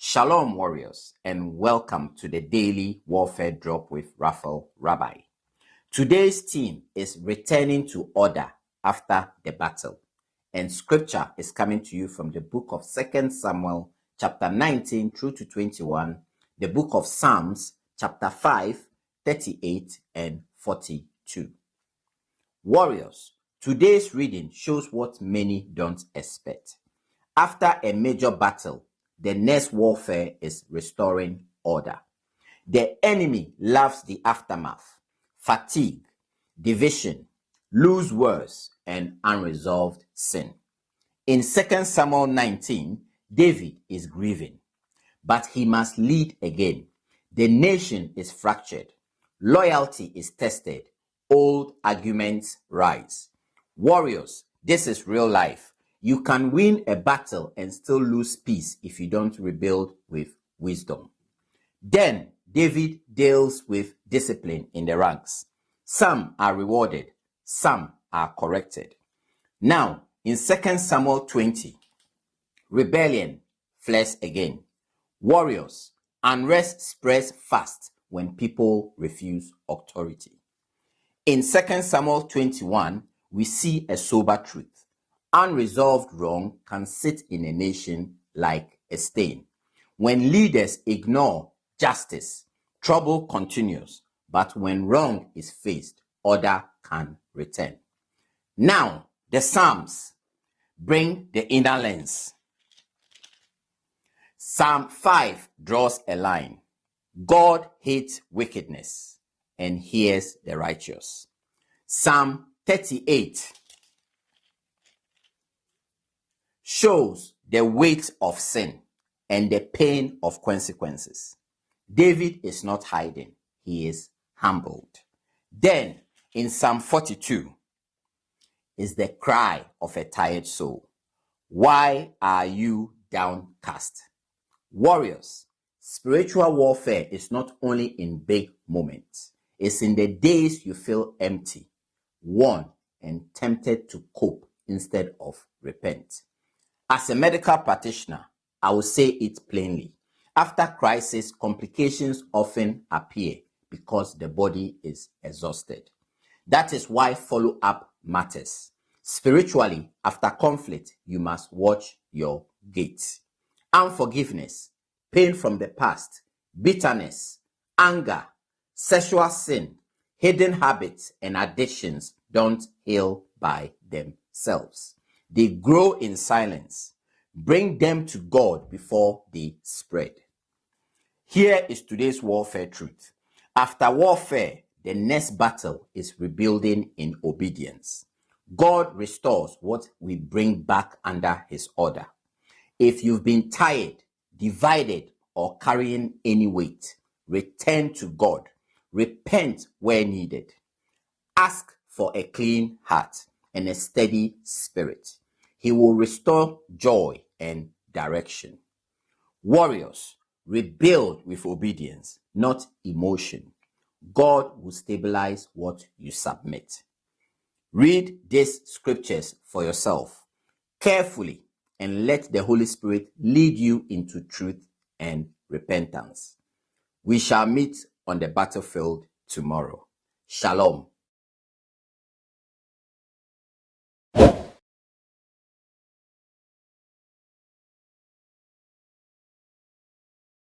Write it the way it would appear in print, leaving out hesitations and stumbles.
Shalom, warriors, and welcome to the Daily Warfare Drop with Raphael, Rabbi. Today's theme is returning to order after the battle, and scripture is coming to you from the book of 2 Samuel, chapter 19 through to 21, the book of Psalms, chapter 5, 38 and 42. Warriors, today's reading shows what many don't expect. After a major battle, the next warfare is restoring order. The enemy loves the aftermath, fatigue, division, loose words, and unresolved sin. In 2 Samuel 19, David is grieving, but he must lead again. The nation is fractured. Loyalty is tested. Old arguments rise. Warriors, this is real life. You can win a battle and still lose peace if you don't rebuild with wisdom. Then David deals with discipline in the ranks. Some are rewarded, some are corrected. Now, in 2 Samuel 20, rebellion flares again. Warriors, unrest spreads fast when people refuse authority. In 2 Samuel 21, we see a sober truth. Unresolved wrong can sit in a nation like a stain. When leaders ignore justice, trouble continues. But when wrong is faced, order can return. Now, the Psalms bring the inner lens. Psalm 5 draws a line. God hates wickedness and hears the righteous. Psalm 38 shows the weight of sin and the pain of consequences. David is not hiding, he is humbled. Then, in Psalm 42, is the cry of a tired soul. Why are you downcast? Warriors, spiritual warfare is not only in big moments, it's in the days you feel empty, worn, and tempted to cope instead of repent. As a medical practitioner, I will say it plainly. After crisis, complications often appear because the body is exhausted. That is why follow-up matters. Spiritually, after conflict, you must watch your gait. Unforgiveness, pain from the past, bitterness, anger, sexual sin, hidden habits, and addictions don't heal by themselves. They grow in silence. Bring them to God before they spread. Here is today's warfare truth. After warfare, the next battle is rebuilding in obedience. God restores what we bring back under his order. If you've been tired, divided, or carrying any weight, return to God. Repent where needed. Ask for a clean heart and a steady spirit. He will restore joy and direction. Warriors, rebuild with obedience, not emotion. God will stabilize what you submit. Read these scriptures for yourself carefully and let the Holy Spirit lead you into truth and repentance. We shall meet on the battlefield tomorrow. Shalom.